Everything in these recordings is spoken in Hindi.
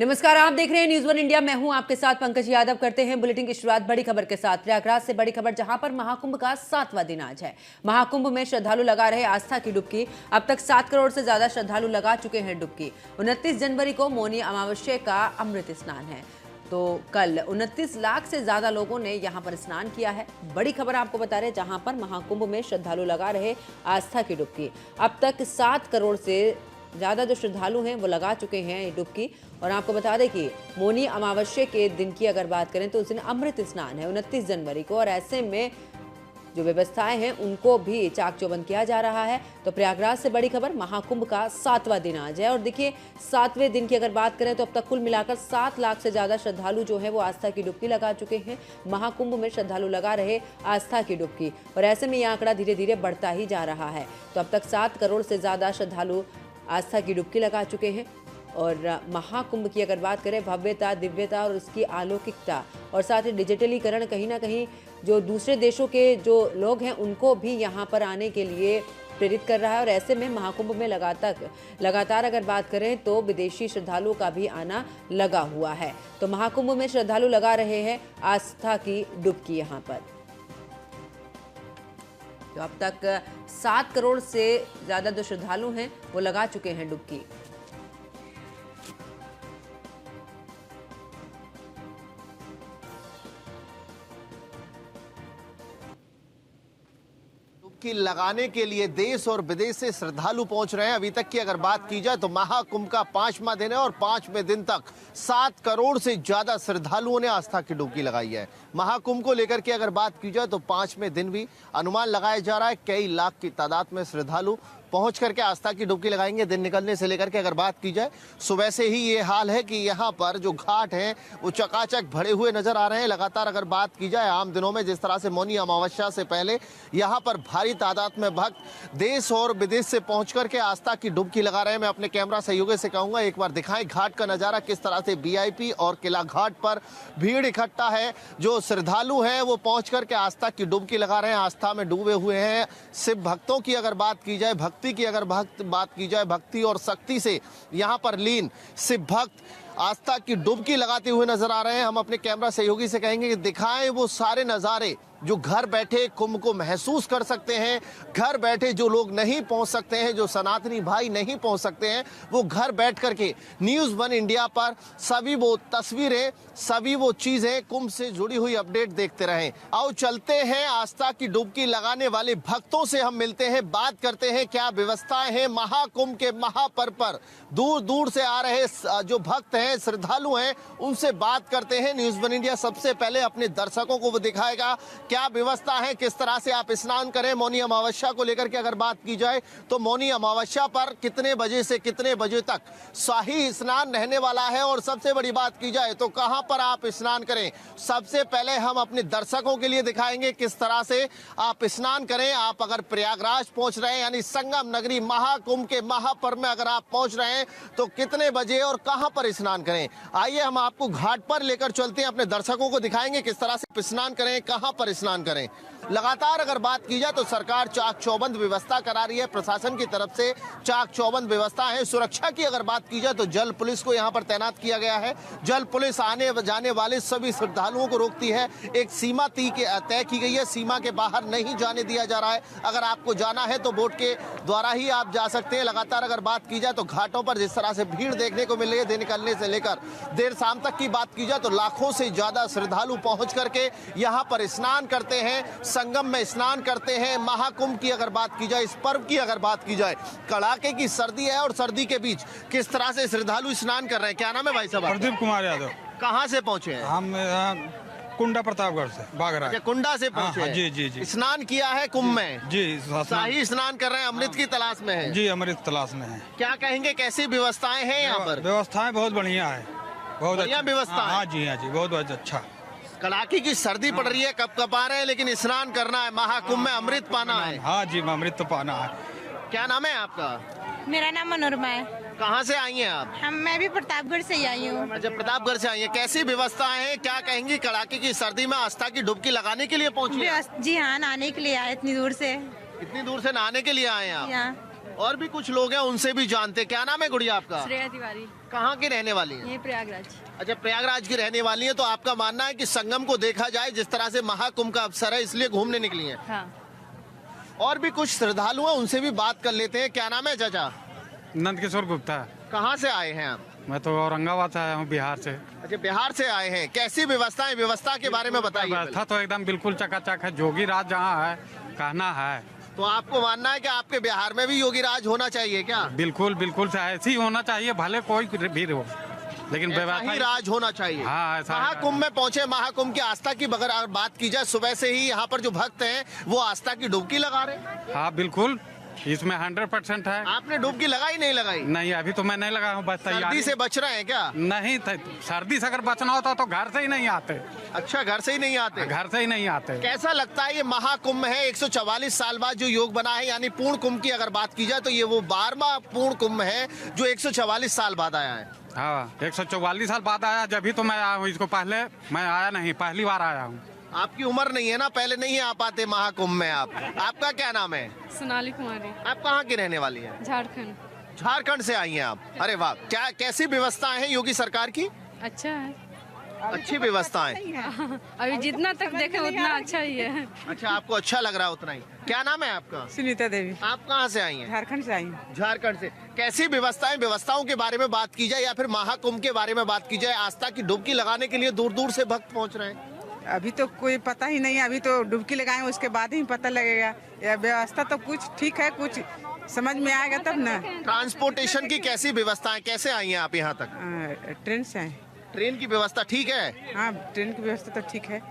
नमस्कार, आप देख रहे हैं न्यूज़ वन इंडिया। मैं हूं आपके साथ पंकज यादव। करते हैं बुलेटिन की शुरुआत बड़ी खबर के साथ। प्रयागराज से बड़ी खबर, जहां पर महाकुंभ का 7वां दिन आज है। महाकुंभ में श्रद्धालु लगा रहे आस्था की डुबकी। अब तक 7 करोड़ से ज्यादा श्रद्धालु लगा चुके हैं डुबकी। 29 जनवरी को मौनी अमावस्या का अमृत स्नान है, तो कल 29 लाख से ज्यादा लोगों ने यहां पर स्नान किया है। बड़ी खबर आपको बता रहे हैं, जहां पर महाकुंभ में श्रद्धालु लगा रहे आस्था की डुबकी। अब तक 7 करोड़ से ज़्यादा जो श्रद्धालु हैं वो लगा चुके हैं डुबकी। और आपको बता दें कि मौनी अमावस्या के दिन की अगर बात करें तो उस दिन अमृत स्नान है 29 जनवरी को, और ऐसे में जो व्यवस्थाएं हैं उनको भी चाक चौबंद किया जा रहा है। तो प्रयागराज से बड़ी खबर, महाकुंभ का 7वां दिन आज है। और देखिए, 7वें दिन की अगर बात करें तो अब तक कुल मिलाकर 7 लाख से ज़्यादा श्रद्धालु जो है वो आस्था की डुबकी लगा चुके हैं। महाकुंभ में श्रद्धालु लगा रहे आस्था की डुबकी, और ऐसे में यह आंकड़ा धीरे धीरे बढ़ता ही जा रहा है। तो अब तक 7 करोड़ से ज़्यादा श्रद्धालु आस्था की डुबकी लगा चुके हैं। और महाकुंभ की अगर बात करें, भव्यता, दिव्यता और उसकी अलौकिकता और साथ ही डिजिटलीकरण कहीं ना कहीं जो दूसरे देशों के जो लोग हैं उनको भी यहाँ पर आने के लिए प्रेरित कर रहा है। और ऐसे में महाकुंभ में लगातार अगर बात करें तो विदेशी श्रद्धालुओं का भी आना लगा हुआ है। तो महाकुंभ में श्रद्धालु लगा रहे हैं आस्था की डुबकी यहाँ पर। तो अब तक 7 करोड़ से ज्यादा जो श्रद्धालु हैं वो लगा चुके हैं डुबकी। डुबकी लगाने के लिए देश और विदेश से श्रद्धालु पहुंच रहे हैं। अभी तक की अगर बात की जाए तो महाकुंभ का 5वां दिन है और 5वें दिन तक 7 करोड़ से ज्यादा श्रद्धालुओं ने आस्था की डुबकी लगाई है। महाकुंभ को लेकर के अगर बात की जाए तो 5वें दिन भी अनुमान लगाया जा रहा है कई लाख की तादाद में श्रद्धालु पहुंच करके आस्था की डुबकी लगाएंगे। दिन निकलने से लेकर के अगर बात की जाए, सुबह से ही ये हाल है कि यहाँ पर जो घाट हैं वो चकाचक भरे हुए नजर आ रहे हैं। लगातार अगर बात की जाए आम दिनों में जिस तरह से मौनी अमावस्या से पहले यहाँ पर भारी तादाद में भक्त देश और विदेश से पहुंच करके आस्था की डुबकी लगा रहे हैं। मैं अपने कैमरा सहयोगी से कहूंगा एक बार दिखाएं घाट का नजारा, किस तरह से वीआईपी और किला घाट पर भीड़ इकट्ठा है। जो श्रद्धालु हैं वो पहुंच करके आस्था की डुबकी लगा रहे हैं, आस्था में डूबे हुए हैं। शिव भक्तों की अगर बात की जाए, भक्ति की अगर बात की जाए, भक्ति और शक्ति से यहाँ पर लीन शिव भक्त आस्था की डुबकी लगाते हुए नजर आ रहे हैं। हम अपने कैमरा सहयोगी से कहेंगे कि दिखाएं वो सारे नजारे जो घर बैठे कुंभ को महसूस कर सकते हैं। घर बैठे जो लोग नहीं पहुंच सकते हैं, जो सनातनी भाई नहीं पहुंच सकते हैं, वो घर बैठ करके न्यूज़ वन इंडिया पर सभी वो तस्वीरें, सभी वो चीजें, कुंभ से जुड़ी हुई अपडेट देखते रहें। आओ चलते हैं, आस्था की डुबकी लगाने वाले भक्तों से हम मिलते हैं, बात करते हैं क्या व्यवस्थाएं हैं महाकुंभ के महापर्व पर। दूर दूर से आ रहे जो भक्त हैं, श्रद्धालु हैं, उनसे बात करते हैं। न्यूज़ वन इंडिया सबसे पहले अपने दर्शकों को वो दिखाएगा क्या व्यवस्था है, किस तरह से आप स्नान करें। मौनी अमावस्या को लेकर के अगर बात की जाए तो मौनी अमावस्या पर कितने बजे से कितने बजे तक शाही स्नान रहने वाला है, और सबसे बड़ी बात की जाए तो कहां पर आप स्नान करें। सबसे पहले हम अपने दर्शकों के लिए दिखाएंगे किस तरह से आप स्नान करें। आप अगर प्रयागराज पहुंच रहे हैं, यानी संगम नगरी महाकुंभ के महापर्व में अगर आप पहुंच रहे हैं तो कितने बजे और कहां पर स्नान करें। आइए हम आपको घाट पर लेकर चलते हैं, अपने दर्शकों को दिखाएंगे किस तरह से स्नान करें, कहां पर स्नान करें। लगातार अगर बात की जाए तो सरकार चाक चौबंद व्यवस्था करा रही है, प्रशासन की तरफ से चाक चौबंद व्यवस्था है। सुरक्षा की अगर बात की जाए तो जल पुलिस को यहां पर तैनात किया गया है। जल पुलिस आने जाने वाले सभी श्रद्धालुओं को रोकती है। एक सीमा तय की गई है, सीमा के बाहर नहीं जाने दिया जा रहा है। अगर आपको जाना है तो बोट के द्वारा ही आप जा सकते हैं। लगातार अगर बात की जाए तो घाटों पर जिस तरह से भीड़ देखने को मिल रही है, दिन निकलने से लेकर देर शाम तक की बात की जाए तो लाखों से ज्यादा श्रद्धालु पहुंच करके यहाँ पर स्नान करते हैं, संगम में स्नान करते हैं। महाकुंभ की अगर बात की जाए, इस पर्व की अगर बात की जाए, कड़ाके की सर्दी है और सर्दी के बीच किस तरह से श्रद्धालु स्नान कर रहे हैं। क्या नाम है भाई साहब? प्रदीप कुमार यादव। कहाँ से पहुंचे हैं? हम कुंडा प्रतापगढ़ से बागरा। कुंडा से पहुंचे हैं। जी जी जी। स्नान किया है कुंभ में? जी, शाही स्नान कर रहे हैं, अमृत की तलाश में है। जी, अमृत तलाश में है। क्या कहेंगे, कैसी व्यवस्थाएं हैं यहाँ पर? व्यवस्थाएं बहुत बढ़िया है, बहुत बढ़िया व्यवस्था है। हाँ जी, हाँ जी, बहुत अच्छा। कड़ाके की सर्दी पड़ रही है, कप आ रहे हैं, लेकिन स्नान करना है, महाकुंभ में अमृत पाना है। हाँ जी, अमृत तो पाना है। क्या नाम है आपका? मेरा नाम मनोरमा है। कहाँ से आई हैं आप? मैं भी प्रतापगढ़ से ही आई हूँ। जब प्रतापगढ़ से आई हैं, कैसी व्यवस्थाएं हैं, क्या कहेंगी कड़ाके की सर्दी में आस्था की डुबकी लगाने के लिए पहुंची हैं? जी हाँ, नहाने के लिए आए इतनी दूर से। इतनी दूर से नहाने के लिए आए हैं आप? और भी कुछ लोग हैं, उनसे भी जानते। क्या नाम है गुड़िया आपका? श्रेया तिवारी, कहाँ की रहने वाली है? ये प्रयागराज। अच्छा, प्रयागराज की रहने वाली है। तो आपका मानना है कि संगम को देखा जाए, जिस तरह से महाकुंभ का अवसर है, इसलिए घूमने निकली हैं। हाँ, और भी कुछ श्रद्धालु हैं, उनसे भी बात कर लेते हैं। क्या नाम है चाचा? नंदकिशोर गुप्ता। कहाँ से आए हैं आप? मैं तो औरंगाबाद से आया हूँ, बिहार से। अच्छा, बिहार से आए हैं। कैसी व्यवस्था के बारे में बताइए। व्यवस्था तो एकदम बिल्कुल चकाचक है। योगी राज जहाँ है, कहना है। तो आपको मानना है कि आपके बिहार में भी योगी राज होना चाहिए क्या? बिल्कुल बिल्कुल ऐसी होना चाहिए, भले कोई भी हो, लेकिन ऐसा व्यवस्था ही राज होना चाहिए। हाँ, ऐसा ही महाकुंभ में पहुंचे, महाकुंभ की आस्था की अगर बात की जाए, सुबह से ही यहाँ पर जो भक्त हैं वो आस्था की डुबकी लगा रहे हैं। हाँ बिल्कुल, इसमें 100% है। आपने डुबकी लगाई नहीं लगाई? नहीं, अभी तो मैं नहीं लगा हूँ, बस सर्दी तैयारी से बच रहे हैं क्या? नहीं सर्दी से अगर बचना होता तो घर से ही नहीं आते। अच्छा, घर से ही नहीं आते? घर से ही नहीं आते। कैसा लगता है ये महाकुंभ है? 144 साल बाद जो योग बना है, यानी पूर्ण कुंभ की अगर बात की जाए तो ये वो 12वां पूर्ण कुंभ है जो 144 साल बाद आया है। हाँ, 144 साल बाद आया, जब भी तो मैं आया हूँ। इसको पहले मैं आया नहीं, पहली बार आया हूँ। आपकी उम्र नहीं है ना, पहले नहीं आ पाते महाकुंभ में आप। आपका क्या नाम है? सोनाली कुमारी, आप कहाँ की रहने वाली है? झारखंड। झारखंड से आई हैं आप? अरे वाह, क्या कैसी व्यवस्थाएं हैं योगी सरकार की? अच्छा है। अच्छी व्यवस्थाएं। अभी जितना तक देखे उतना अच्छा ही है। अच्छा, आपको अच्छा लग रहा है उतना ही। क्या नाम है आपका? सुनीता देवी, आप कहाँ से आई हैं? झारखंड से आई हूँ। झारखंड से। कैसी व्यवस्थाओं के बारे में बात की जाए या फिर महाकुंभ के बारे में बात की जाए, आस्था की डुबकी लगाने के लिए दूर दूर से भक्त पहुँच रहे हैं। अभी तो कोई पता ही नहीं है, अभी तो डुबकी लगाए उसके बाद ही पता लगेगा। यह व्यवस्था तो कुछ ठीक है, कुछ समझ में आएगा तब ना। ट्रांसपोर्टेशन की कैसी व्यवस्थाएं, कैसे आई हैं आप यहाँ तक? ट्रेन से आए। ट्रेन की व्यवस्था ठीक है? हाँ, ट्रेन की व्यवस्था तो ठीक है।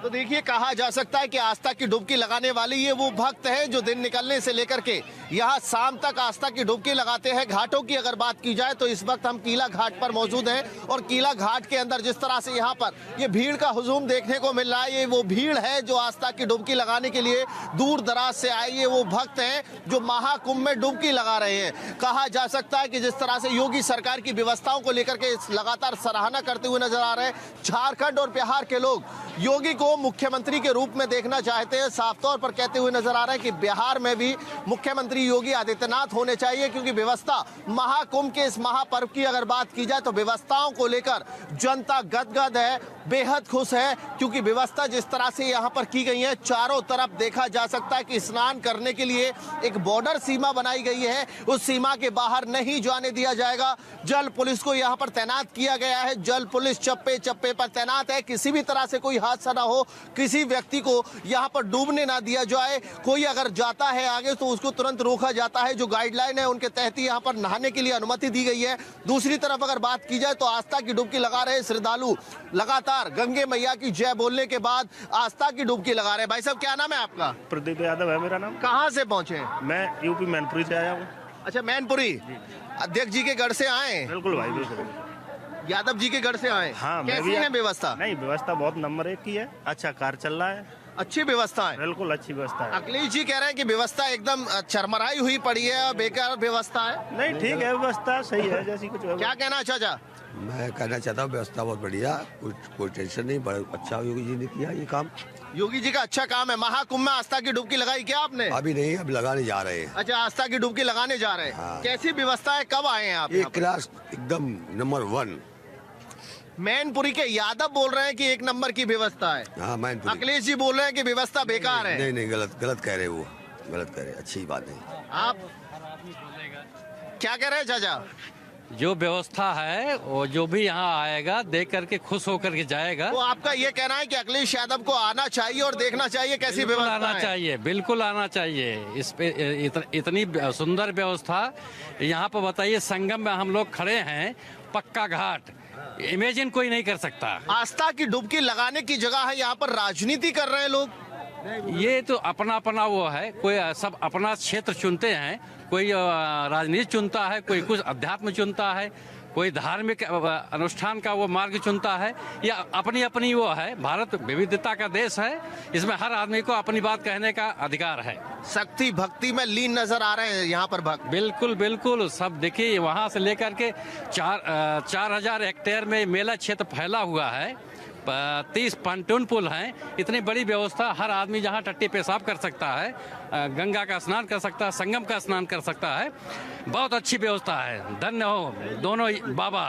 तो देखिए, कहा जा सकता है कि आस्था की डुबकी लगाने वाले ये वो भक्त हैं जो दिन निकलने से लेकर के यहाँ शाम तक आस्था की डुबकी लगाते हैं। घाटों की अगर बात की जाए तो इस वक्त हम कीला घाट पर मौजूद हैं और कीला घाट के अंदर जिस तरह से यहाँ पर ये भीड़ का हुजूम देखने को मिल रहा है, ये वो भीड़ है जो आस्था की डुबकी लगाने के लिए दूर दराज से आए। ये वो भक्त हैं जो महाकुंभ में डुबकी लगा रहे हैं। कहा जा सकता है कि जिस तरह से योगी सरकार की व्यवस्थाओं को लेकर के लगातार सराहना करते हुए नजर आ रहे हैं। झारखंड और बिहार के लोग योगी को मुख्यमंत्री के रूप में देखना चाहते हैं। साफ तौर पर कहते हुए नजर आ रहा है कि बिहार में भी मुख्यमंत्री योगी आदित्यनाथ होने चाहिए, क्योंकि व्यवस्था महाकुंभ के इस महापर्व की अगर बात की जाए तो व्यवस्थाओं को लेकर जनता गदगद है, बेहद खुश है, क्योंकि व्यवस्था जिस तरह से यहाँ पर की गई है, चारों तरफ देखा जा सकता है कि स्नान करने के लिए एक बॉर्डर सीमा बनाई गई है। उस सीमा के बाहर नहीं जाने दिया जाएगा। जल पुलिस को यहाँ पर तैनात किया गया है। जल पुलिस चप्पे चप्पे पर तैनात है। किसी भी तरह से कोई हादसा ना हो, किसी व्यक्ति को यहाँ पर डूबने ना दिया जाए। कोई अगर जाता है आगे तो उसको तुरंत रोका जाता है। जो गाइडलाइन है उनके तहत ही यहाँ पर नहाने के लिए अनुमति दी गई है। दूसरी तरफ अगर बात की जाए तो आस्था की डुबकी लगा रहे श्रद्धालु लगातार गंगे मैया की जय बोलने के बाद आस्था की डुबकी लगा रहे हैं। भाई साहब, क्या नाम है आपका? प्रदीप यादव है मेरा नाम। कहाँ से पहुँचे? मैं यूपी मैनपुरी से आया हूँ। अच्छा, मैनपुरी। अध्यक्ष जी के गढ़ से आए? बिल्कुल भाई, बिल्कुल। यादव जी के गढ़ से आए? हाँ, मैं कैसी भी है व्यवस्था? नहीं, व्यवस्था बहुत नंबर 1 की है। अच्छा कार चल रहा है, अच्छी व्यवस्था है। बिल्कुल अच्छी व्यवस्था है। अखिलेश जी कह रहे हैं कि व्यवस्था एकदम चरमराई हुई पड़ी है, बेकार व्यवस्था है। नहीं, ठीक है, व्यवस्था सही है, जैसी कुछ क्या कहना चाचा? मैं कहना चाहता हूँ व्यवस्था बहुत बढ़िया, कुछ कोई टेंशन नहीं, बड़ा अच्छा योगी जी ने किया ये काम। योगी जी का अच्छा काम है। महाकुंभ में आस्था की डुबकी लगाई क्या आपने? अभी नहीं, अब लगाने जा रहे हैं। अच्छा, आस्था की डुबकी लगाने जा रहे हैं। हाँ। कैसी व्यवस्था है? कब आए हैं आप? एक क्लास एकदम नंबर 1। मैनपुरी के यादव बोल रहे हैं कि 1 नंबर की व्यवस्था है। हाँ, मैनपुरी। अखिलेश जी बोल रहे हैं कि व्यवस्था बेकार है। नहीं नहीं, गलत कह रहे वो, गलत कह रहे, अच्छी बात नहीं। आप क्या कह रहे हैं चाचा? जो व्यवस्था है वो जो भी यहाँ आएगा देख करके खुश होकर के जाएगा। तो आपका ये कहना है कि अखिलेश यादव को आना चाहिए और देखना चाहिए कैसी व्यवस्था आना है? चाहिए, बिल्कुल आना चाहिए। इस पे इतनी सुंदर व्यवस्था यहाँ पर बताइए। संगम में हम लोग खड़े हैं, पक्का घाट, इमेजिन कोई नहीं कर सकता। आस्था की डुबकी लगाने की जगह है, यहाँ पर राजनीति कर रहे हैं लोग। ये तो अपना अपना वो है, कोई सब अपना क्षेत्र चुनते हैं। कोई राजनीति चुनता है, कोई कुछ अध्यात्म चुनता है, कोई धार्मिक अनुष्ठान का वो मार्ग चुनता है। या अपनी अपनी वो है। भारत विविधता का देश है, इसमें हर आदमी को अपनी बात कहने का अधिकार है। शक्ति भक्ति में लीन नजर आ रहे हैं यहाँ पर भक्त। बिल्कुल बिल्कुल, सब देखिए वहाँ से लेकर के 4000 हेक्टेयर में मेला क्षेत्र फैला हुआ है। 30 pontoon पुल हैं। इतनी बड़ी व्यवस्था, हर आदमी जहाँ टट्टी पेशाब कर सकता है, गंगा का स्नान कर सकता है, संगम का स्नान कर सकता है। बहुत अच्छी व्यवस्था है। धन्य हो दोनों बाबा।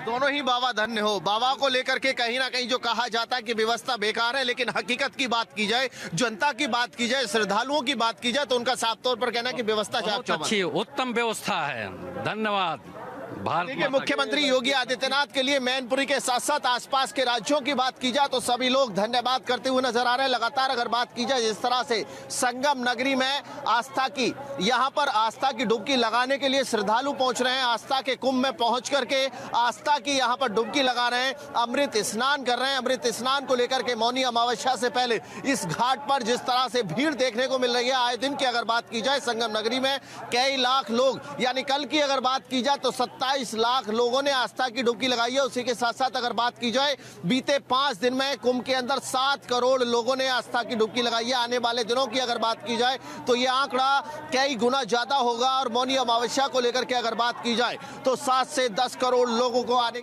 दोनों ही बाबा धन्य हो। बाबा को लेकर के कहीं ना कहीं जो कहा जाता है कि व्यवस्था बेकार है, लेकिन हकीकत की बात की जाए, जनता की बात की जाए, श्रद्धालुओं की बात की जाए तो उनका साफ तौर पर कहना है कि व्यवस्था बहुत अच्छी उत्तम व्यवस्था है। धन्यवाद। भारत देखिए, मुख्यमंत्री योगी आदित्यनाथ के लिए मैनपुरी के साथ साथ आसपास के राज्यों की बात की जाए तो सभी लोग धन्यवाद करते हुए नजर आ रहे हैं। लगातार अगर बात की जाए जिस तरह से संगम नगरी में आस्था की, यहाँ पर आस्था की डुबकी लगाने के लिए श्रद्धालु पहुंच रहे हैं। आस्था के कुंभ में पहुंच करके आस्था की यहाँ पर डुबकी लगा रहे हैं, अमृत स्नान कर रहे हैं। अमृत स्नान को लेकर के मौनी अमावस्या से पहले इस घाट पर जिस तरह से भीड़ देखने को मिल रही है आए दिन की अगर बात की जाए, संगम नगरी में कई लाख लोग, यानी कल की अगर बात की जाए तो 27 लाख लोगों ने आस्था की डुबकी लगाई है। उसी के साथ साथ अगर बात की जाए बीते 5 दिन में कुंभ के अंदर 7 करोड़ लोगों ने आस्था की डुबकी लगाई है। आने वाले दिनों की अगर बात की जाए तो यह आंकड़ा कई गुना ज्यादा होगा और मौनी अमावस्या को लेकर के अगर बात की जाए तो 7 से 10 करोड़ लोगों को आने